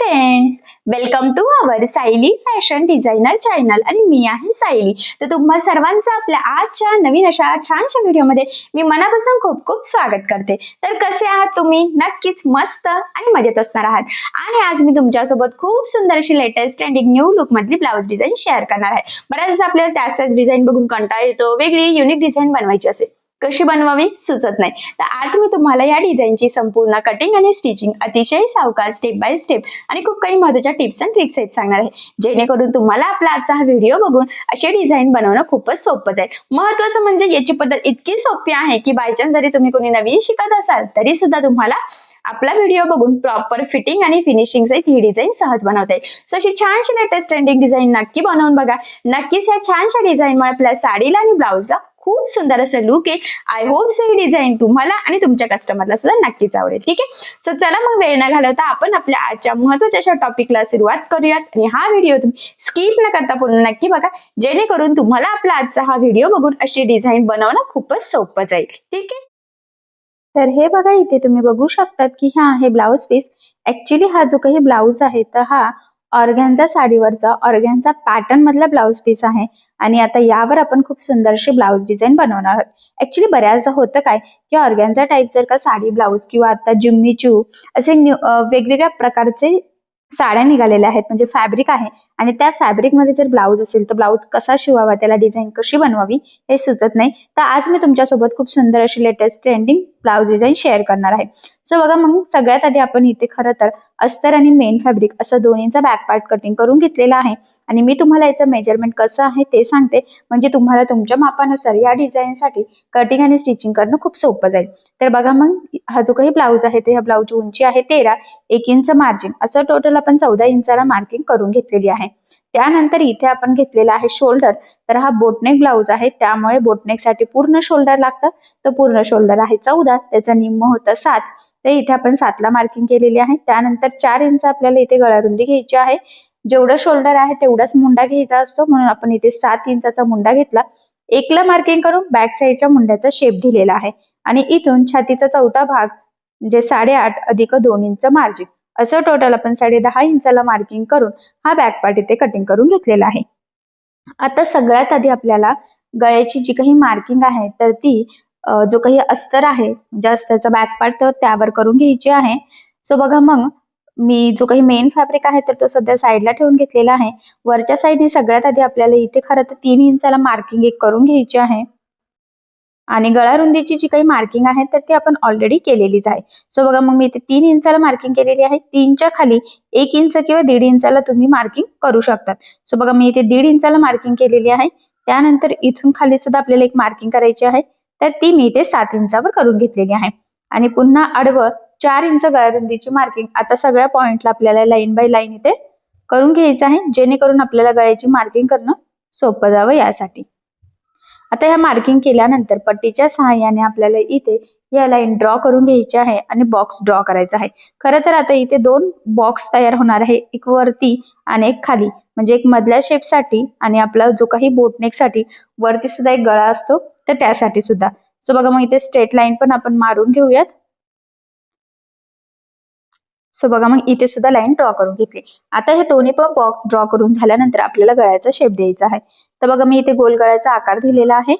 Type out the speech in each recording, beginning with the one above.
Friends, welcome to our Sayali fashion designer channel आणि मी आहे सायली। तर तुम्हा सर्वांचं आपल्या आजच्या नवीन अशा छानशा व्हिडिओमध्ये मी मनापासून खूप खूप स्वागत करते। तर कसे आहात तुम्ही? नक्कीच मस्त आणि मजेत असणार आहात। आणि आज मी तुमच्यासोबत खूप सुंदर अशी लेटेस्ट ट्रेंडिंग न्यू लुक मधली ब्लाउज डिझाइन शेअर करणार आहे। बऱ्याचदा आपल्याला त्याच डिझाइन बघून कंटाळा येतो, वेगळी युनिक डिझाइन बनवायची असेल, कशी बनवावी सुचत नाही। तर आज मी तुम्हाला या डिझाइनची संपूर्ण कटिंग आणि स्टिचिंग अतिशय सावकाश स्टेप बाय स्टेप आणि खूप काही महत्त्वाच्या टिप्स अँड ट्रिक्स आहेत सांगणार आहे, जेणेकरून तुम्हाला आपला आजचा हा व्हिडिओ बघून अशी डिझाइन बनवणं खूपच सोपं जाईल। महत्त्वाचं म्हणजे याची पद्धत इतकी सोपी आहे की बाय चान्स जरी तुम्ही कोणी नवीन शिकत असाल तरी सुद्धा तुम्हाला आपला व्हिडिओ बघून प्रॉपर फिटिंग आणि फिनिशिंग सहित ही डिझाइन सहज बनवता येईल। सो अशी छानशी लेटेस्ट ट्रेंडिंग डिझाइन नक्की बनवून बघा। नक्कीच या छानशा डिझाइनमुळे आपल्या साडीला आणि ब्लाउजला खूप सुंदर असं लुक आहे। I hope so he design तुम्हाला आणि तुमच्या कस्टमरला सुद्धा नक्कीच आवडेल। ठीक आहे, सो चला मग वेळ न घालवता आपण आपल्या आजच्या महत्त्वाच्या अशा टॉपिकला सुरुवात करूयात आणि हा व्हिडिओ तुम्ही स्किप न करता पूर्ण नक्की बघा, जेणेकरून तुम्हाला आपला आजचा हा व्हिडिओ बघून अशी डिझाइन बनवणं खूपच सोपं जाईल। ठीक आहे, तर हे बघा, इथे तुम्ही बघू शकतात की हा आहे ब्लाउज पीस। ऍक्च्युली हा जो काही ब्लाउज आहे तर हा ऑर्गॅन्झा साडीवरचा ऑर्गॅन्झा पॅटर्न मधला ब्लाउज पीस आहे आणि आता यावर आपण खूप सुंदरशी ब्लाउज डिझाइन बनवणार आहोत। ऍक्च्युली बऱ्याचदा होतं काय की ऑर्गॅन्झा टाईप जर का साडी ब्लाउज किंवा आता जिम्मी चू असे वेगवेगळ्या प्रकारचे साड्या निघालेल्या आहेत, म्हणजे फॅब्रिक आहे आणि त्या फॅब्रिक मध्ये जर ब्लाउज असेल तर ब्लाउज कसा शिवावा, त्याला डिझाइन कशी बनवावी हे सुचत नाही। तर आज मी तुमच्यासोबत खूप सुंदर अशी latest trending blouse design share करणार आहे। सो बघा, मग सगळ्यात आधी आपण इथे खरं तर अस्तर आणि मेन फॅब्रिक असं दोन्हीचा बॅक पार्ट कटिंग करून घेतलेला आहे आणि मी तुम्हाला याचं मेजरमेंट कसं आहे ते सांगते, म्हणजे तुम्हाला तुमच्या मापानुसार या डिझाईनसाठी कटिंग आणि स्टिचिंग करणं खूप सोपं जाईल। तर बघा, मग हा जो काही ब्लाउज आहे ते ह्या ब्लाउजची उंची आहे 13, 1 इंच मार्जिन, असं टोटल आपण 14 इंचाला मार्किंग करून घेतलेली आहे। त्यानंतर इथे आपण घेतलेला आहे शोल्डर। तर हा बोटनेक ब्लाउज आहे, त्यामुळे बोटनेक साठी पूर्ण शोल्डर लागतं। तर पूर्ण शोल्डर आहे 14, त्याचं निम्म होतं 7, तर इथे आपण 7 ला मार्किंग केलेली आहे। त्यानंतर 4 इंच आपल्याला इथे गळारुंदी घ्यायची आहे। जेवढं शोल्डर आहे तेवढाच मुंडा घ्यायचा असतो, म्हणून आपण इथे 7 इंचाचा मुंडा घेतला। 1 ला मार्किंग करून बॅक साईडच्या मुंड्याचा शेप दिलेला आहे आणि इथून छातीचा चौथा भाग म्हणजे 8.5 अधिक 2 इंच मार्जिन, असं टोटल आपण 10.5 इंचाला मार्किंग करून हा बॅक पार्ट इथे कटिंग करून घेतलेला आहे। आता सगळ्यात आधी आपल्याला गळ्याची जी काही मार्किंग आहे तर ती जो काही अस्तर आहे म्हणजे अस्तरचा बॅक पार्ट तर त्यावर करून घ्यायची आहे। सो बघा, मग मी जो काही मेन फॅब्रिक आहे तर तो सध्या साईडला ठेवून घेतलेला आहे। वरच्या साईडने सगळ्यात आधी आपल्याला इथे खरं तर 3 इंचाला मार्किंग एक करून घ्यायची आहे आणि गळारुंदीची जी काही मार्किंग आहे तर ती आपण ऑलरेडी केलेलीच आहे। सो बघा, मग मी इथे 3 इंचाला मार्किंग केलेली आहे। 3च्या खाली 1 इंच किंवा 1.5 इंचाला तुम्ही मार्किंग करू शकतात। सो बघा, मी इथे 1.5 इंचाला मार्किंग केलेली आहे। त्यानंतर इथून खाली सुद्धा आपल्याला एक मार्किंग करायची आहे, तर ती मी इथे 7 इंचावर करून घेतलेली आहे आणि पुन्हा आडवं 4 इंच गळारुंदीची मार्किंग आता सगळ्या पॉइंटला आपल्याला लाईन बाय लाईन इथे करून घ्यायचं आहे, जेणेकरून आपल्याला गळ्याची मार्किंग करणं सोपं जावं यासाठी। आता ह्या मार्किंग केल्यानंतर पट्टीच्या सहाय्याने आपल्याला इथे या लाईन ड्रॉ करून घ्यायची आहे आणि बॉक्स ड्रॉ करायचा आहे। खरं तर आता इथे 2 बॉक्स तयार होणार आहे, एक वरती आणि एक खाली, म्हणजे एक मधल्या शेपसाठी आणि आपला जो काही बोटनेक साठी वरती सुद्धा एक गळा असतो तर त्यासाठी सुद्धा। सो बघा, मग इथे स्ट्रेट लाईन पण आपण मारून घेऊयात। सो बघा, मग इथे सुद्धा लाईन ड्रॉ करून घेतली। आता हे दोन्ही पण बॉक्स ड्रॉ करून झाल्यानंतर आपल्याला गळ्याचा शेप द्यायचा आहे। तर बघा, मी इथे गोल गळ्याचा आकार दिलेला आहे,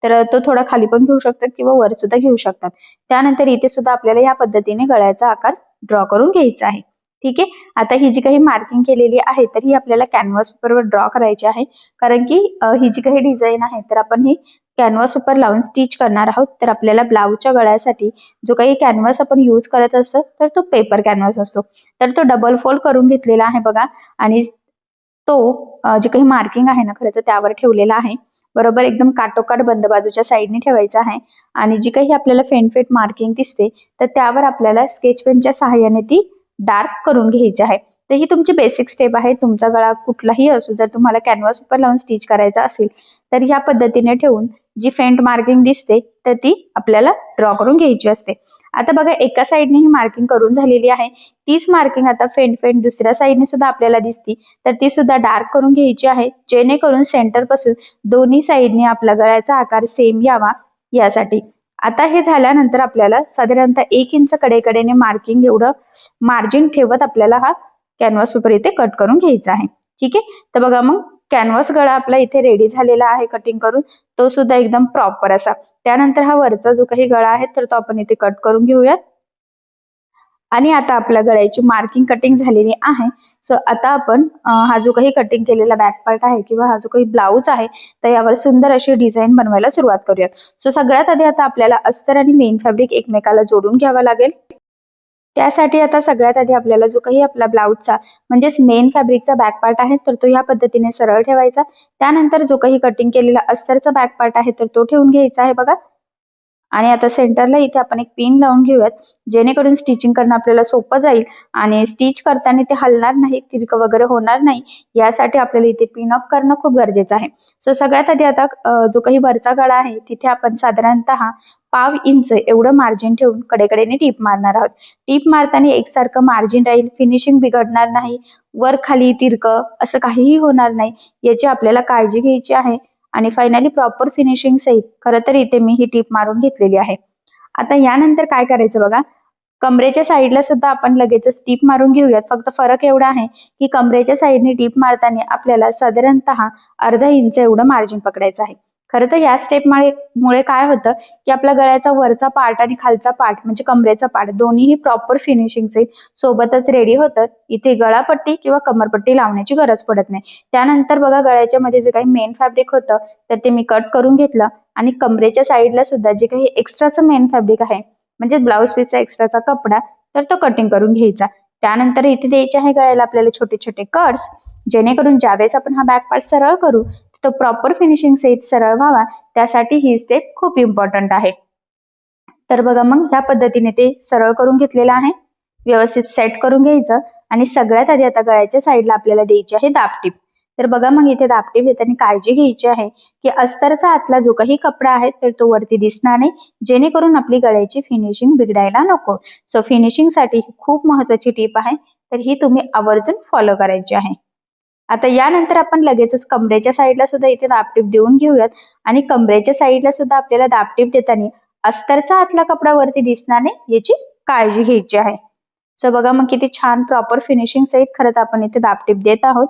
तर तो थोडा खाली पण घेऊ शकतात किंवा वर सुद्धा घेऊ शकतात। त्यानंतर इथे सुद्धा आपल्याला या पद्धतीने गळ्याचा आकार ड्रॉ करून घ्यायचा आहे। ठीक आहे, आता ही जी काही मार्किंग केलेली आहे तर ही आपल्याला कॅनव्हास पेपरवर ड्रॉ करायची आहे, कारण की ही जी काही डिझाईन आहे तर आपण ही कॅनव्हास पेपर लावून स्टिच करणार आहोत। तर आपल्याला ब्लाउजच्या गळ्यासाठी जो काही कॅनव्हास आपण यूज करत असतो तर तो पेपर कॅनव्हास असतो, तर तो डबल फोल्ड करून घेतलेला आहे बघा आणि तो जे काही मार्किंग आहे ना खरं तर त्यावर ठेवलेला आहे, बरोबर एकदम काटोकाट बंद बाजूच्या साईडने ठेवायचा आहे आणि जी काही आपल्याला फेंट मार्किंग दिसते तर त्यावर आपल्याला स्केच पेनच्या सहाय्याने ती डार्क करून घ्यायची आहे। तर ही तुमची बेसिक स्टेप आहे। तुमचा गळा कुठलाही असो, जर तुम्हाला कॅनव्हास पेपर लावून स्टिच करायचा असेल तर ह्या पद्धतीने ठेवून जी फेंट मार्किंग दिसते तर ती आपल्याला ड्रॉ करून घ्यायची असते। आता बघा, एका साईडने ही मार्किंग करून झालेली आहे, तीच मार्किंग आता फेंट दुसऱ्या साईडने सुद्धा आपल्याला दिसती, तर ती सुद्धा डार्क करून घ्यायची आहे, जेणेकरून सेंटर पासून दोन्ही साईडने आपला गळ्याचा आकार सेम यावा यासाठी। आता हे झाल्यानंतर आपल्याला साधारणतः 1 इंच कडेकडेने मार्किंग एवढं मार्जिन ठेवत आपल्याला हा कॅनव्हास पेपर इथे कट करून घ्यायचा आहे. ठीक आहे, तर बघा मग कॅनव्हास गळा आपला इथे रेडी झालेला आहे कटिंग करून, तो सुद्धा एकदम प्रॉपर असा. त्यानंतर हा वरचा जो काही गळा आहे तर तो आपण इथे कट करून घेऊयात. आणि आता आपल्या गळ्याची मार्किंग कटिंग झालेली आहे. सो आता आपण हा जो काही कटिंग केलेला बॅक पार्ट आहे किंवा हा जो काही ब्लाऊज आहे तर यावर सुंदर अशी डिझाईन बनवायला सुरुवात करूयात. सो सगळ्यात आधी आता आपल्याला अस्तर आणि मेन फॅब्रिक एकमेकाला जोडून घ्यावा लागेल. त्यासाठी आता सगळ्यात आधी आपल्याला जो काही आपला ब्लाऊजचा म्हणजेच मेन फॅब्रिकचा बॅक पार्ट आहे तर तो या पद्धतीने सरळ ठेवायचा. त्यानंतर जो काही कटिंग केलेला अस्तरचा बॅक पार्ट आहे तर तो ठेवून घ्यायचा आहे बघा. आणि आता सेंटरला इथे आपण एक पिन लावून घेऊयात, जेणेकरून स्टिचिंग करणं आपल्याला सोपं जाईल आणि स्टिच करताना ते हलणार नाही, तिरकं वगैरे होणार नाही, यासाठी आपल्याला इथे पिन अप करणं खूप गरजेचं आहे. सो सगळ्यात आधी आता जो काही वरचा गळा आहे तिथे आपण साधारणतः 1/2 इंच एवढं मार्जिन ठेवून कडेकडेने टीप मारणार आहोत. टीप मारताना एकसारखं मार्जिन राहील, फिनिशिंग बिघडणार नाही, वर खाली तिरकं असं काहीही होणार नाही, याची आपल्याला काळजी घ्यायची आहे. आणि फायनली प्रॉपर फिनिशिंग सहित खरं तर इथे मी ही टीप मारून घेतलेली आहे. आता यानंतर काय करायचं बघा, कमरेच्या साईडला सुद्धा आपण लगेचच टीप मारून घेऊयात. फक्त फरक एवढा आहे की कमरेच्या साईडने टीप मारताना आपल्याला साधारणतः अर्धा इंच एवढं मार्जिन पकडायचं आहे. खरं तर या स्टेप मुळे काय होतं की आपल्या गळ्याचा वरचा पार्ट आणि खालचा पार्ट म्हणजे कमरेचा पार्ट दोन्हीही प्रॉपर फिनिशिंगचे सोबतच रेडी होतं. इथे गळापट्टी किंवा कमरपट्टी लावण्याची गरज पडत नाही. त्यानंतर बघा गळ्याच्या मध्ये जे काही मेन फॅब्रिक होतं तर ते मी कट करून घेतलं आणि कमरेच्या साईडला सुद्धा जे काही एक्स्ट्राचं मेन फॅब्रिक आहे म्हणजे ब्लाऊज पीसचा एक्स्ट्राचा कपडा तर तो कटिंग करून घ्यायचा. त्यानंतर इथे द्यायचे आहे गळ्याला आपल्याला छोटे छोटे कट्स, जेणेकरून ज्यावेळेस आपण हा बॅक पार्ट सरळ करू तो प्रॉपर फिनिशिंग सहित सरळ व्हावा, त्यासाठी ही स्टेप खूप इम्पॉर्टंट आहे. तर बघा मग ह्या पद्धतीने ते सरळ करून घेतलेलं आहे, व्यवस्थित सेट करून घ्यायचं. आणि सगळ्यात आधी आता गळ्याच्या साईडला आपल्याला द्यायची आहे दाबटीप. तर बघा मग इथे दाबटीप देताना काळजी घ्यायची आहे की अस्तरचा आतला जो काही कपडा आहे तर तो वरती दिसणार नाही, जेणेकरून आपली गळ्याची फिनिशिंग बिघडायला नको. सो फिनिशिंग साठी ही खूप महत्वाची टीप आहे, तर ही तुम्ही आवर्जून फॉलो करायची आहे. आता यानंतर आपण लगेचच कमरेच्या साईडला सुद्धा इथे दाबटीप देऊन घेऊयात. आणि कमरेच्या साईडला सुद्धा आपल्याला दाबटीप देताना अस्तरचा आतला कपडा वरती दिसणार नाही याची काळजी घ्यायची आहे. सो बघा मग किती छान प्रॉपर फिनिशिंग सहित खरंच आपण इथे दाबटीप देत आहोत.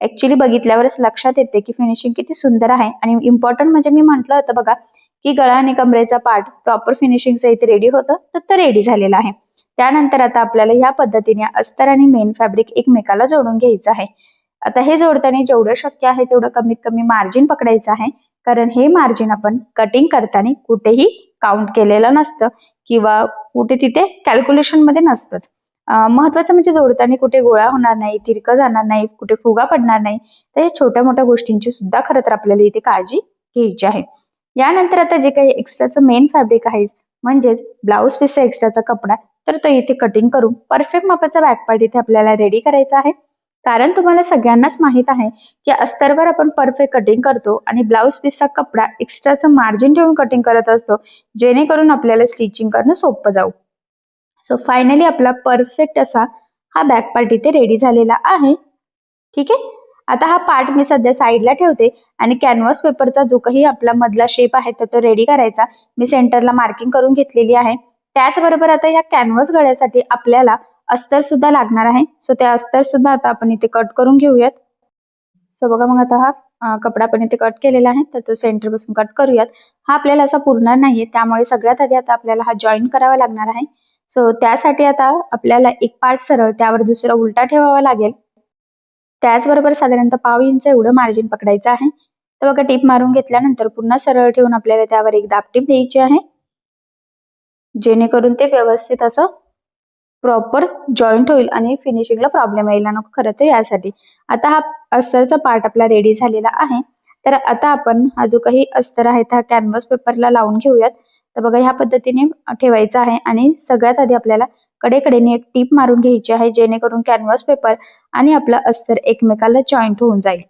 ऍक्च्युली बघितल्यावरच लक्षात येते की फिनिशिंग किती सुंदर आहे. आणि इम्पॉर्टंट म्हणजे मी म्हटलं होतं बघा की गळा आणि कमरेचा पार्ट प्रॉपर फिनिशिंग सहित रेडी होतं तर तो रेडी झालेला आहे. त्यानंतर आता आपल्याला ह्या पद्धतीने अस्तर आणि मेन फॅब्रिक एकमेकाला जोडून घ्यायचं आहे. आता हे जोडताना जेवढं शक्य आहे तेवढं कमीत कमी मार्जिन पकडायचं आहे, कारण हे मार्जिन आपण कटिंग करताना कुठेही काउंट केलेलं नसतं किंवा कुठे तिथे कॅल्क्युलेशन मध्ये नसतंच. महत्वाचं म्हणजे जोडताना कुठे गोळा होणार नाही, तिरकं जाणार नाही, कुठे फुगा पडणार नाही. तर या छोट्या मोठ्या गोष्टींची सुद्धा खरं तर आपल्याला इथे काळजी घ्यायची आहे. यानंतर आता जे काही एक्स्ट्राचं मेन फॅब्रिक आहे म्हणजेच ब्लाऊज पीसचा एक्स्ट्राचा कपडा तर तो इथे कटिंग करून परफेक्ट मापाचा बॅक पार्ट इथे आपल्याला रेडी करायचा आहे. कारण तुम्हाला सगळ्यांनाच माहित आहे की अस्तरवर आपण परफेक्ट कटिंग करतो आणि ब्लाऊज पीसचा कपडा एक्स्ट्राचं मार्जिन ठेवून कटिंग करत असतो, जेणेकरून आपल्याला स्टिचिंग करणं सोपं जाऊ. सो फायनली आपला परफेक्ट असा हा बॅक पार्ट इथे रेडी झालेला आहे. ठीक आहे, आता हा पार्ट मी सध्या साईडला ठेवते आणि कॅनव्हास पेपरचा जो काही आपला मधला शेप आहे तर तो रेडी करायचा. मी सेंटरला मार्किंग करून घेतलेली आहे. त्याचबरोबर आता या कॅनव्हास गळ्यासाठी आपल्याला अस्तर सुद्धा लागणार आहे. सो त्या अस्तर सुद्धा आता आपण इथे कट करून घेऊयात. सो बघा मग आता हा कपडा आपण इथे कट केलेला आहे तर तो सेंटर पासून कट करूयात. हा आपल्याला असा पुरणार नाहीये, त्यामुळे सगळ्यात आधी आता आपल्याला हा जॉईन करावा लागणार आहे. सो त्यासाठी आता आपल्याला एक पार्ट सरळ त्यावर दुसरा उलटा ठेवावा लागेल. त्याचबरोबर साधारणतः 1/2 इंच एवढं मार्जिन पकडायचं आहे. तर बघा टीप मारून घेतल्यानंतर पुन्हा सरळ ठेवून आपल्याला त्यावर एक दाबटीप द्यायची आहे, जेणेकरून ते व्यवस्थित असं प्रॉपर जॉईंट होईल आणि फिनिशिंगला प्रॉब्लेम यायला नको. खरं तर यासाठी आता हा अस्तरचा पार्ट आपला रेडी झालेला आहे. तर आता आपण हा जो काही अस्तर आहे हा कॅनव्हास पेपरला लावून घेऊयात. तर बघा ह्या पद्धतीने ठेवायचा आहे आणि सगळ्यात आधी आपल्याला कडेकडेने एक टीप मारून घ्यायची आहे, जेणेकरून कॅनव्हास पेपर आणि आपलं अस्तर एकमेकाला जॉईंट होऊन जाईल.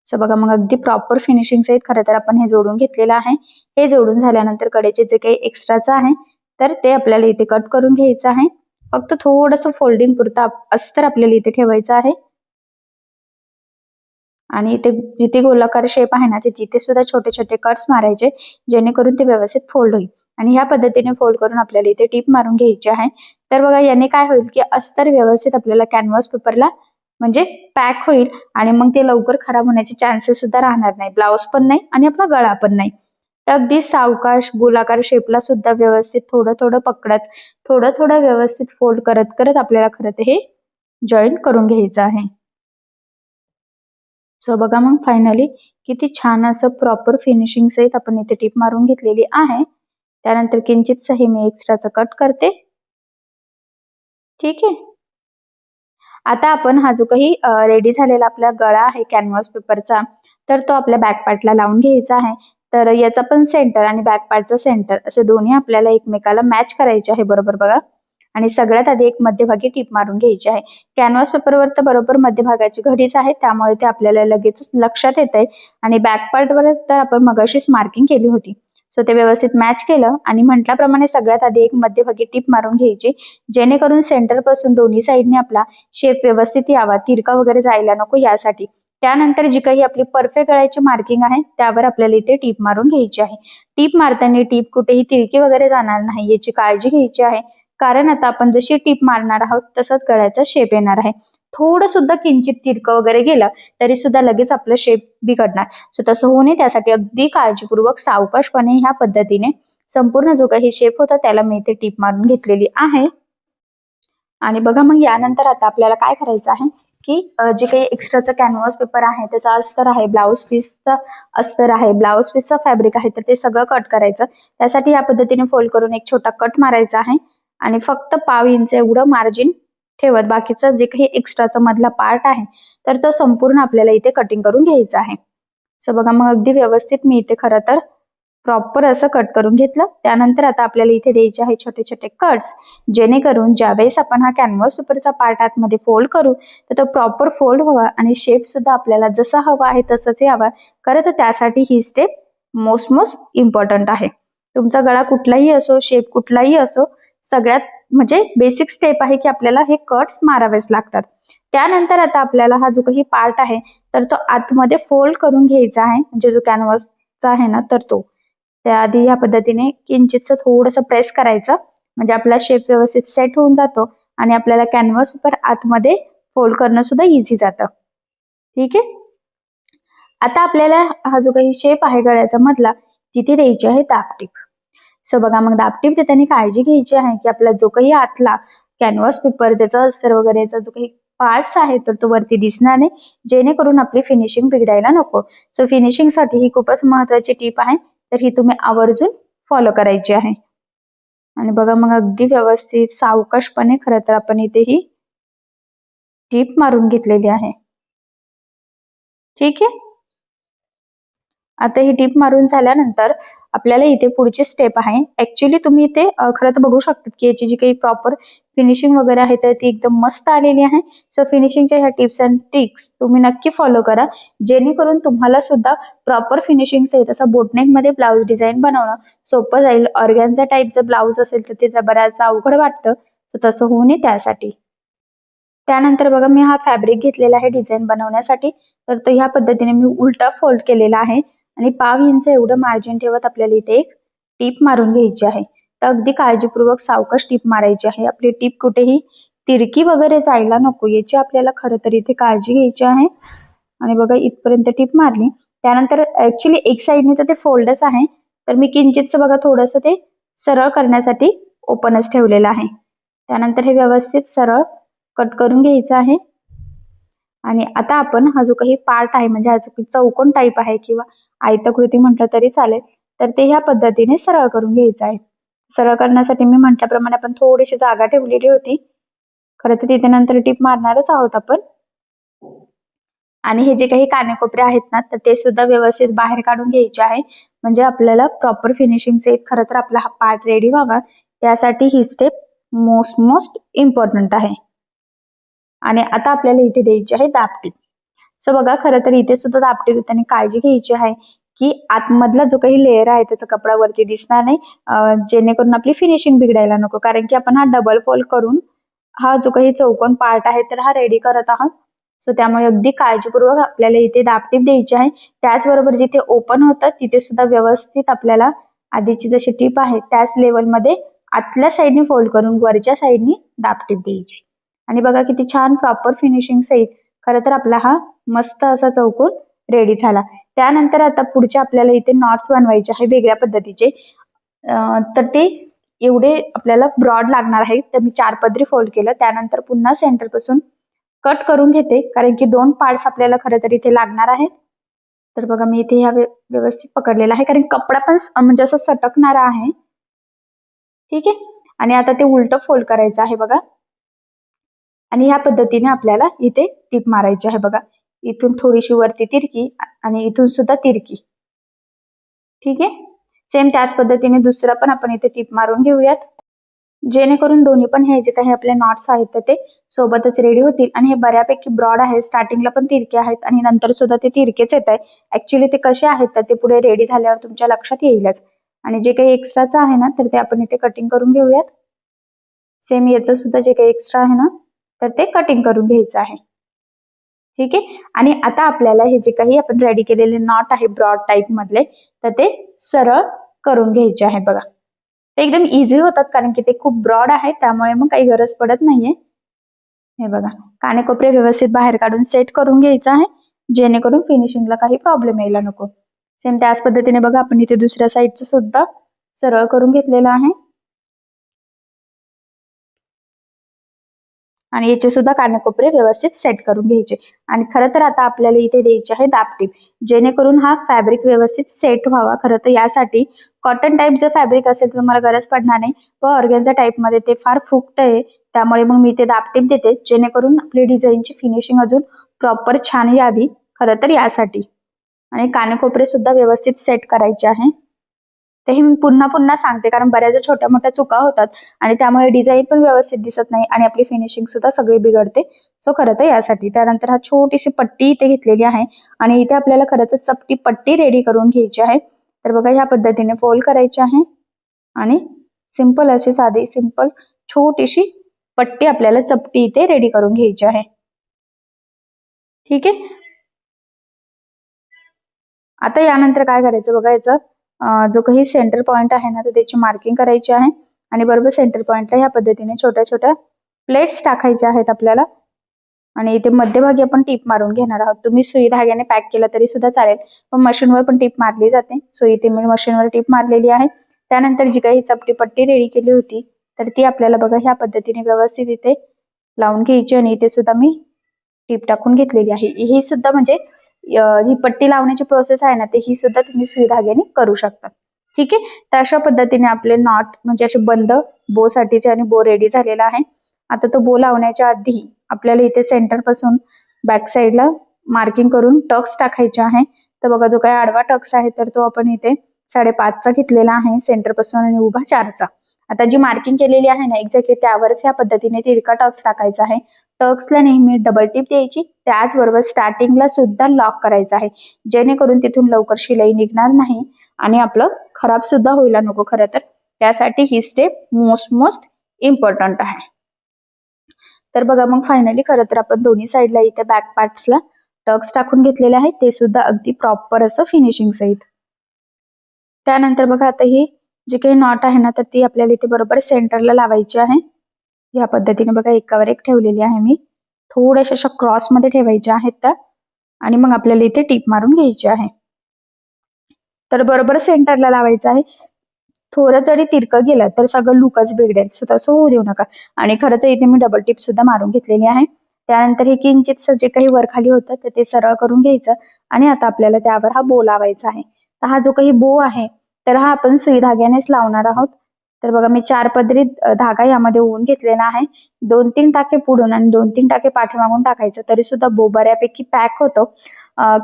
सो बघा मग अगदी प्रॉपर फिनिशिंग सहित खरं तर आपण हे जोडून घेतलेलं आहे. हे जोडून झाल्यानंतर कडेचे जे काही एक्स्ट्राचं आहे तर ते आपल्याला इथे कट करून घ्यायचं आहे. फक्त थोडंसं फोल्डिंग पुरता अस्तर आपल्याला इथे ठेवायचं आहे. आणि इथे जिथे गोलाकार शेप आहे ना तिथे सुद्धा छोटे छोटे कट्स मारायचे, जेणेकरून ते व्यवस्थित फोल्ड होईल. आणि ह्या पद्धतीने फोल्ड करून आपल्याला इथे टीप मारून घ्यायची आहे. तर बघा याने काय होईल की अस्तर व्यवस्थित आपल्याला कॅनव्हास पेपरला म्हणजे पॅक होईल आणि मग ते लवकर खराब होण्याचे चान्सेस सुद्धा राहणार नाही. ब्लाऊज पण नाही आणि आपला गळा पण नाही. तर अगदी सावकाश गोलाकार शेपला सुद्धा व्यवस्थित थोडं थोडं पकडत, थोडं थोडं व्यवस्थित फोल्ड करत करत आपल्याला खरं तर हे जॉईन करून घ्यायचं आहे. सो बघा मग फायनली किती छान असं प्रॉपर फिनिशिंग सहित आपण इथे टीप मारून घेतलेली आहे. त्यानंतर किंचितसं हे मी एक्स्ट्राचं कट करते. ठीक आहे. आता आपण हा जो काही रेडी झालेला आपला गळा आहे कॅनव्हास पेपरचा, तर तो आपल्या बॅक पार्टला लावून घ्यायचा आहे. तर याचा पण सेंटर आणि बॅक पार्टचा सेंटर असे दोन्ही आपल्याला एकमेकाला मॅच करायचे आहे. बरोबर बघा. आणि सगळ्यात आधी एक मध्यभागी टीप मारून घ्यायची आहे. कॅनव्हास पेपरवर तर बरोबर मध्यभागाची घडीच आहे, त्यामुळे ते आपल्याला लगेच लक्षात येत आहे. आणि बॅक पार्टवर तर आपण मगाशीच मार्किंग केली होती. सो ते व्यवस्थित मॅच केलं आणि म्हटल्याप्रमाणे सगळ्यात आधी एक मध्यभागी टीप मारून घ्यायची, जेणेकरून सेंटर पासून दोन्ही साईडने आपला शेप व्यवस्थित यावा, तिरका वगैरे जायला नको यासाठी. त्यानंतर जी काही आपली परफेक्ट गळ्याची मार्किंग आहे त्यावर आपल्याला इथे टीप मारून घ्यायची आहे. टीप मारताना टीप कुठेही तिरकी वगैरे जाणार नाही याची काळजी घ्यायची आहे. कारण आता आपण जशी टीप मारणार आहोत तसंच गळ्याचा शेप येणार आहे. थोडं सुद्धा किंचित तिरकं वगैरे गेलं तरी सुद्धा लगेच आपलं शेप बिघडणार. सो तसं होऊ नये त्यासाठी अगदी काळजीपूर्वक सावकाशपणे ह्या पद्धतीने संपूर्ण जो काही शेप होता त्याला मी इथे टीप मारून घेतलेली आहे. आणि बघा मग यानंतर आता आपल्याला काय करायचं आहे की जे काही एक्स्ट्राचं कॅनव्हास पेपर आहे त्याचा अस्तर आहे, ब्लाऊज पीसचा अस्तर आहे, ब्लाऊज पीसचा फॅब्रिक आहे, तर ते सगळं कट करायचं. त्यासाठी या पद्धतीने फोल्ड करून एक छोटा कट मारायचा आहे आणि फक्त पाव इंच एवढं मार्जिन ठेवत बाकीचं जे काही एक्स्ट्राचा मधला पार्ट आहे तर तो संपूर्ण आपल्याला इथे कटिंग करून घ्यायचा आहे. सो बघा मग अगदी व्यवस्थित मी इथे खरं तर प्रॉपर असं कट करून घेतलं. त्यानंतर आता आपल्याला इथे द्यायचे आहे छोटे छोटे कट्स, जेणेकरून ज्यावेळेस आपण हा कॅनव्हास पेपरचा पार्ट आतमध्ये फोल्ड करू तर तो प्रॉपर फोल्ड व्हावा आणि शेप सुद्धा आपल्याला जसा हवा आहे तसंच यावा. खरं तर त्यासाठी ही स्टेप मोस्ट इम्पॉर्टंट आहे. तुमचा गळा कुठलाही असो, शेप कुठलाही असो, सगळ्यात म्हणजे बेसिक स्टेप आहे की आपल्याला हे कट्स मारावेच लागतात. त्यानंतर आता आपल्याला हा जो काही पार्ट आहे तर तो आतमध्ये फोल्ड करून घ्यायचा आहे, म्हणजे जो कॅनव्हासचा आहे ना तर तो. त्याआधी या पद्धतीने किंचितसं थोडंसं प्रेस करायचं, म्हणजे आपला शेप व्यवस्थित सेट होऊन जातो आणि आपल्याला कॅनव्हास पेपर आतमध्ये फोल्ड करणं सुद्धा इझी जातं. ठीक आहे. आता आपल्याला हा जो काही शेप आहे गळ्याचा मधला तिथे द्यायची आहे दाबटीप. सो बघा मग दाबटीप देताना काळजी घ्यायची आहे की आपला जो काही आतला कॅनव्हास पेपर त्याचा अस्तर वगैरेचा जो काही पार्ट्स आहे तर तो वरती दिसणार नाही, जेणेकरून आपली फिनिशिंग बिघडायला नको. सो फिनिशिंग साठी ही खूपच महत्वाची टीप आहे, तर ही तुम्ही आवर्जून फॉलो करायची आहे. आणि बघा मग अगदी व्यवस्थित सावकाशपणे खरं तर आपण इथे ही टीप मारून घेतलेली आहे. ठीक आहे. आता ही टीप मारून झाल्यानंतर आपल्याला इथे पुढची स्टेप आहे. ऍक्च्युली तुम्ही इथे खरं तर बघू शकता की याची जी काही प्रॉपर फिनिशिंग वगैरे आहे तर ती एकदम मस्त आलेली आहे. सो फिनिशिंगच्या ह्या टिप्स अँड ट्रिक्स तुम्ही नक्की फॉलो करा, जेणेकरून तुम्हाला सुद्धा प्रॉपर फिनिशिंग सहित असा बोटनेक मध्ये ब्लाऊज डिझाईन बनवणं सोपं जाईल. ऑर्गॅन्झा टाईप जर ब्लाऊज असेल तर ते बऱ्याचदा अवघड वाटतं, सो तसं होऊ नये त्यासाठी. त्यानंतर बघा मी हा फॅब्रिक घेतलेला आहे डिझाईन बनवण्यासाठी, तर तो ह्या पद्धतीने मी उलटा फोल्ड केलेला आहे आणि पाव इंच एवढं मार्जिन ठेवत आपल्याला इथे एक टीप मारून घ्यायची आहे. तर अगदी काळजीपूर्वक सावकाश टीप मारायची आहे. आपली टीप कुठेही तिरकी वगैरे जायला नको याची आपल्याला खरं तर इथे काळजी घ्यायची आहे. आणि बघा इथपर्यंत टीप मारली. त्यानंतर ऍक्च्युली एक साईडने तर ते फोल्डच आहे, तर मी किंचितचं बघा थोडंसं ते सरळ करण्यासाठी ओपनच ठेवलेलं आहे. त्यानंतर हे व्यवस्थित सरळ कट करून घ्यायचं आहे. आणि आता आपण हा जो काही पार्ट आहे म्हणजे हा जो काही चौकोन टाईप आहे किंवा आयताकृती म्हटलं तरी चालेल, तर ते ह्या पद्धतीने सरळ करून घ्यायचं आहे. सरळ करण्यासाठी मी म्हटल्याप्रमाणे आपण थोडीशी जागा ठेवलेली होती. खरं तर तिथे नंतर टीप मारणारच आहोत आपण. आणि हे जे काही कानेकोपरे आहेत ना तर ते सुद्धा व्यवस्थित बाहेर काढून घ्यायचे आहे, म्हणजे आपल्याला प्रॉपर फिनिशिंग सहित खरं तर आपला हा पार्ट रेडी व्हावा त्यासाठी ही स्टेप मोस्ट इम्पॉर्टंट आहे. आणि आता आपल्याला इथे द्यायची आहे दाबटीप. सो बघा खरं तर इथे सुद्धा दाबटीप देताना काळजी घ्यायची आहे की आतमधला जो काही लेअर आहे त्याचा कपडा वरती दिसणार नाही, जेणेकरून आपली फिनिशिंग बिघडायला नको. कारण की आपण हा डबल फोल्ड करून हा जो काही चौकोन पार्ट आहे तर हा रेडी करत आहोत. सो त्यामुळे अगदी काळजीपूर्वक आपल्याला इथे दाबटीप द्यायची आहे. त्याचबरोबर जिथे ओपन होतं तिथे सुद्धा व्यवस्थित आपल्याला आधीची जशी टीप आहे त्याच लेवलमध्ये आतल्या साईडने फोल्ड करून वरच्या साईडने दाबटीप द्यायची. आणि बघा किती छान प्रॉपर फिनिशिंग सहित खरं तर आपला हा मस्त असा चौकोन रेडी झाला. त्यानंतर आता पुढचे आपल्याला इथे नॉट्स बनवायचे आहे वेगळ्या पद्धतीचे. तर ते एवढे आपल्याला ब्रॉड लागणार आहे. तर मी 4 पदरी फोल्ड केलं. त्यानंतर पुन्हा सेंटर पासून कट करून घेते, कारण की 2 पार्ट्स आपल्याला खरं तर इथे लागणार आहेत. तर बघा मी इथे ह्या व्यवस्थित पकडलेला आहे, कारण कपडा पण म्हणजे असं सटकणारा आहे. ठीक आहे. आणि आता ते उलट फोल्ड करायचं आहे बघा. आणि ह्या पद्धतीने आपल्याला इथे टीप मारायची आहे बघा. इथून थोडीशी वरती तिरकी आणि इथून सुद्धा तिरकी. ठीक आहे. सेम त्याच पद्धतीने दुसरा पण आपण इथे टीप मारून घेऊयात, जेणेकरून दोन्ही पण हे जे काही आपले नॉट्स आहेत तर ते सोबतच रेडी होतील. आणि हे बऱ्यापैकी ब्रॉड आहे, स्टार्टिंगला पण तिरके आहेत आणि नंतर सुद्धा ते तिरकेच येत आहे. ऍक्च्युली ते कसे आहेत तर ते पुढे रेडी झाल्यावर तुमच्या लक्षात येईलच. आणि जे काही एक्स्ट्राचं आहे ना तर ते आपण इथे कटिंग करून घेऊयात. सेम याचं सुद्धा जे काही एक्स्ट्रा आहे ना तर ते कटिंग करून घ्यायचं आहे. ठीक आहे. आणि आता आपल्याला हे जे काही आपण रेडी केलेले नॉट आहे ब्रॉड टाईप मधले तर ते सरळ करून घ्यायचे आहे बघा. ते एकदम इझी होतात, कारण की ते खूप ब्रॉड आहे, त्यामुळे मग काही गरज पडत नाहीये. हे बघा, कानेकोपरे व्यवस्थित बाहेर काढून सेट करून घ्यायचं आहे, जेणेकरून फिनिशिंगला काही प्रॉब्लेम यायला नको. सेम त्याच पद्धतीने बघा आपण इथे दुसऱ्या साईडचं सुद्धा सरळ करून घेतलेलं आहे. आणि याचे सुद्धा कानेकोपरे व्यवस्थित सेट करून घ्यायचे. आणि खरं तर आता आपल्याला इथे द्यायची आहे दाबटीप, जेणेकरून हा फॅब्रिक व्यवस्थित सेट व्हावा. खरं तर यासाठी कॉटन टाईप जर फॅब्रिक असेल तर तुम्हाला गरज पडणार नाही, व ऑर्गॅन्झा टाईप मध्ये ते फार फुगतंय, त्यामुळे मग मी ते दाबटीप देते, जेणेकरून आपली डिझाईनची फिनिशिंग अजून प्रॉपर छान यावी. खरं तर यासाठी. आणि कानेकोपरे सुद्धा व्यवस्थित सेट करायचे आहे. ते मी पुन्हा पुन्हा सांगते, कारण बऱ्याच छोट्या मोठ्या चुका होतात आणि त्यामुळे डिझाईन पण व्यवस्थित दिसत नाही आणि आपली फिनिशिंग सुद्धा सगळी बिघडते. सो खरं तर यासाठी. त्यानंतर हा छोटीशी पट्टी इथे घेतलेली आहे आणि इथे आपल्याला खरं तर चपटी पट्टी रेडी करून घ्यायची आहे. तर बघा ह्या पद्धतीने फोल्ड करायची आहे आणि सिंपल अशी साधी सिंपल छोटीशी पट्टी आपल्याला चपटी इथे रेडी करून घ्यायची आहे. ठीक आहे. आता यानंतर काय करायचं बघा, याचं जो काही सेंटर पॉइंट आहे ना तर त्याची मार्किंग करायची आहे. आणि बरोबर सेंटर पॉइंटला ह्या पद्धतीने छोट्या छोट्या प्लेट्स टाकायच्या आहेत आपल्याला. आणि इथे मध्यभागी आपण टीप मारून घेणार आहोत. तुम्ही सुई धाग्याने पॅक केलं तरी सुद्धा चालेल, पण मशीनवर पण टीप मारली जाते. सो इथे मी मशीनवर टीप मारलेली आहे. त्यानंतर जी काही चपटी पट्टी रेडी केली होती तर ती आपल्याला बघा ह्या पद्धतीने व्यवस्थित इथे लावून घ्यायची. आणि इथे सुद्धा मी टीप टाकून घेतलेली आहे. ही सुद्धा म्हणजे ही पट्टी लावण्याची प्रोसेस आहे ना ते ही सुद्धा तुम्ही सुई धाग्याने करू शकता. ठीक आहे. तर अशा पद्धतीने आपले नॉट म्हणजे असे बंद बो साठीचे आणि बो रेडी झालेला आहे. आता तो बो लावण्याच्या आधी आपल्याला इथे सेंटर पासून बॅक साईडला मार्किंग करून टक्स टाकायचे आहे. तर बघा जो काही आडवा टक्स आहे तर तो आपण इथे 5.5चा घेतलेला आहे सेंटर पासून आणि उभा 4चा. आता जी मार्किंग केलेली आहे ना एक्झॅक्टली त्यावरच ह्या पद्धतीने तिरका टक्स टाकायचा आहे. टक्सला नेहमी डबल टिप द्यायची, त्याचबरोबर स्टार्टिंगला सुद्धा लॉक करायचं आहे, जेणेकरून तिथून लवकर शिलाई निघणार नाही आणि आपलं खराब सुद्धा व्हायला नको. खरं तर त्यासाठी ही स्टेप मोस्ट इम्पॉर्टंट आहे. तर बघा मग फायनली खरं तर आपण दोन्ही साईडला इथे बॅक पार्ट्सला टक्स टाकून घेतलेले आहेत, ते सुद्धा अगदी प्रॉपर असं फिनिशिंग सहित. त्यानंतर बघा आता ही जी काही नॉट आहे ना तर ती आपल्याला इथे बरोबर सेंटरला लावायची आहे. या पद्धतीने बघा एकावर एक ठेवलेली आहे मी. थोड्याशा अशा क्रॉस मध्ये ठेवायच्या आहेत त्या आणि मग आपल्याला इथे टीप मारून घ्यायची आहे. तर बरोबर सेंटरला लावायचं आहे. थोडं जरी तिरकं गेलं तर सगळं लुकच बिघडेल, सो तसं होऊ देऊ नका. आणि खरं तर इथे मी डबल टिप सुद्धा मारून घेतलेली आहे. त्यानंतर हे किंचितचं जे काही वर खाली होतं तर ते सरळ करून घ्यायचं आणि आता आपल्याला त्यावर हा बो लावायचा आहे. तर हा जो काही बो आहे तर हा आपण सुई धाग्यानेच लावणार आहोत. तर बघा मी 4 पदरी धागा यामध्ये ओवून घेतलेला आहे. 2-3 टाके पुढून आणि 2-3 टाके पाठीमागून टाकायचं, तरी सुद्धा बो बऱ्यापैकी पॅक होतो.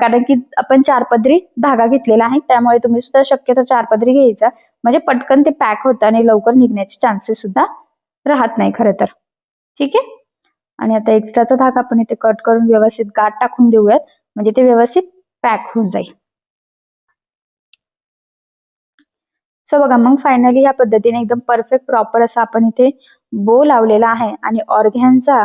कारण की आपण 4 पदरी धागा घेतलेला आहे, त्यामुळे तुम्ही सुद्धा शक्यतो 4 पदरी घ्यायचा, म्हणजे पटकन ते पॅक होतं आणि लवकर निघण्याचे चान्सेस सुद्धा राहत नाही खरं तर. ठीक आहे. आणि आता एक्स्ट्राचा धागा आपण इथे कट करून व्यवस्थित गाठ टाकून देऊयात, म्हणजे ते व्यवस्थित पॅक होऊन जाईल. सो बघा मग फायनली ह्या पद्धतीने एकदम परफेक्ट प्रॉपर असा आपण इथे बो लावलेला आहे. आणि ऑर्गॅन्झा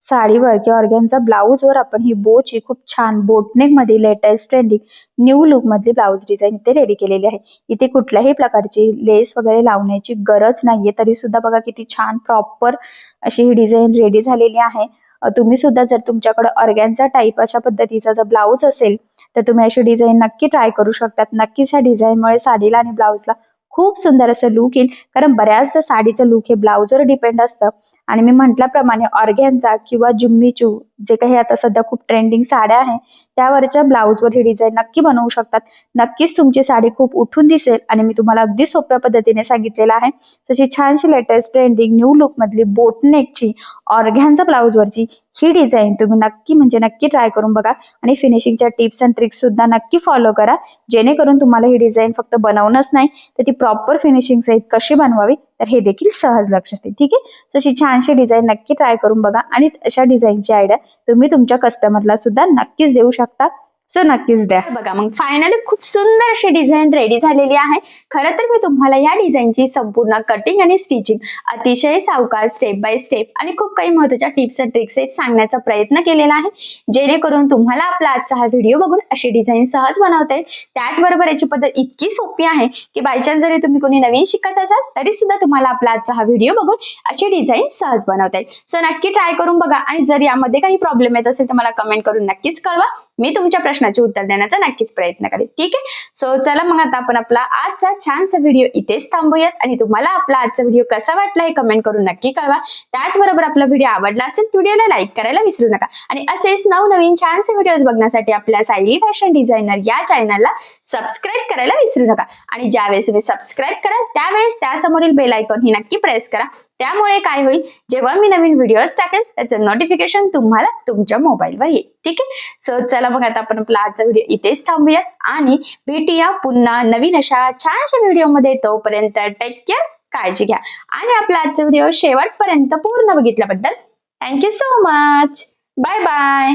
साडीवर किंवा ऑर्गॅन्झा ब्लाऊजवर आपण ही बोची खूप छान बोटनेक मध्ये लेटेस्ट ट्रेंडिंग न्यू लुक मधली ब्लाऊज डिझाईन इथे रेडी केलेली आहे. इथे कुठल्याही प्रकारची लेस वगैरे लावण्याची गरज नाहीये, तरी सुद्धा बघा किती छान प्रॉपर अशी ही डिझाईन रेडी झालेली आहे. तुम्ही सुद्धा जर तुमच्याकडे ऑर्गॅन्झा टाईप अशा पद्धतीचा जर ब्लाऊज असेल तर तुम्ही अशी डिझाईन नक्की ट्राय करू शकतात. नक्कीच ह्या डिझाईनमुळे साडीला आणि ब्लाऊजला खूप सुंदर असं लुक येईल, कारण बऱ्याचदा साडीचं लुक हे ब्लाऊजवर डिपेंड असतं. आणि मी म्हटल्याप्रमाणे ऑर्गॅन्झा किंवा जुम्मीचू जे काही आता सध्या खूप ट्रेंडिंग साड्या आहे त्यावरच्या ब्लाऊजवर ही डिझाईन नक्की बनवू शकतात. नक्कीच तुमची साडी खूप उठून दिसेल आणि मी तुम्हाला अगदी सोप्या पद्धतीने सांगितलेलं आहे. तशी छानशी लेटेस्ट ट्रेंडिंग न्यू लुक मधली बोटनेकची ऑर्गॅन्झा ब्लाऊजवरची ही डिझाईन तुम्ही नक्की म्हणजे नक्की ट्राय करून बघा आणि फिनिशिंगच्या टिप्स अँड ट्रिक्स सुद्धा नक्की फॉलो करा, जेणेकरून तुम्हाला ही डिझाईन फक्त बनवणंच नाही तर ती प्रॉपर फिनिशिंग सहित कशी बनवावी तर हे देखील सहज लक्षात येईल. ठीक आहे, तशी छानशी डिझाईन नक्की ट्राय करून बघा आणि अशा डिझाईनची आयडिया तुम्ही तुमच्या कस्टमरला सुद्धा नक्कीच देऊ शकता. सो नक्कीच द्या. बघा मग फायनली खूप सुंदर अशी डिझाईन रेडी झालेली आहे. खरं तर मी तुम्हाला या डिझाईनची संपूर्ण कटिंग आणि स्टिचिंग अतिशय सावकाश स्टेप बाय स्टेप आणि खूप काही महत्त्वाच्या टिप्स अँड ट्रिक्स सांगण्याचा प्रयत्न केलेला आहे, जेणेकरून तुम्हाला आपला आजचा हा व्हिडिओ बघून अशी डिझाईन सहज बनवता येईल. त्याचबरोबर याची पद्धत इतकी सोपी आहे की बायचान्स जरी तुम्ही कोणी नवीन शिकत असाल तरी सुद्धा तुम्हाला आपला आजचा हा व्हिडिओ बघून अशी डिझाईन सहज बनवता येईल. सो नक्की ट्राय करून बघा आणि जर यामध्ये काही प्रॉब्लेम येत असेल तर मला कमेंट करून नक्कीच कळवा. मी तुमच्या प्रश्नाचे उत्तर देण्याचा नक्कीच प्रयत्न करेन. ठीक आहे, सो चला मग आता आपण आपला आजचा छानसा व्हिडिओ इथेच थांबूयात आणि तुम्हाला आपला आजचा व्हिडिओ कसा वाटला हे कमेंट करून नक्की कळवा. त्याचबरोबर आपला व्हिडिओ आवडला असेल व्हिडिओला लाईक करायला विसरू नका आणि असेच नवनवीन छानसे व्हिडिओज बघण्यासाठी आपल्या सायली फॅशन डिझायनर या चॅनलला सबस्क्राईब करायला विसरू नका आणि ज्यावेळेस तुम्ही सबस्क्राईब कराल त्यावेळेस त्यासमोरील बेल आयकॉन ही नक्की प्रेस करा. त्यामुळे काय होईल, जेव्हा मी नवीन व्हिडिओज टाकेल त्याचं नोटिफिकेशन तुम्हाला तुमच्या मोबाईलवर येईल. ठीक आहे, सो चला मग आता आपण आपला आजचा व्हिडिओ इथेच थांबूयात आणि भेटूया पुन्हा नवीन अशा छानशा व्हिडिओमध्ये. तोपर्यंत टेक केअर, काळजी घ्या आणि आपला आजचा व्हिडिओ शेवटपर्यंत पूर्ण बघितल्याबद्दल thank you so much. Bye bye.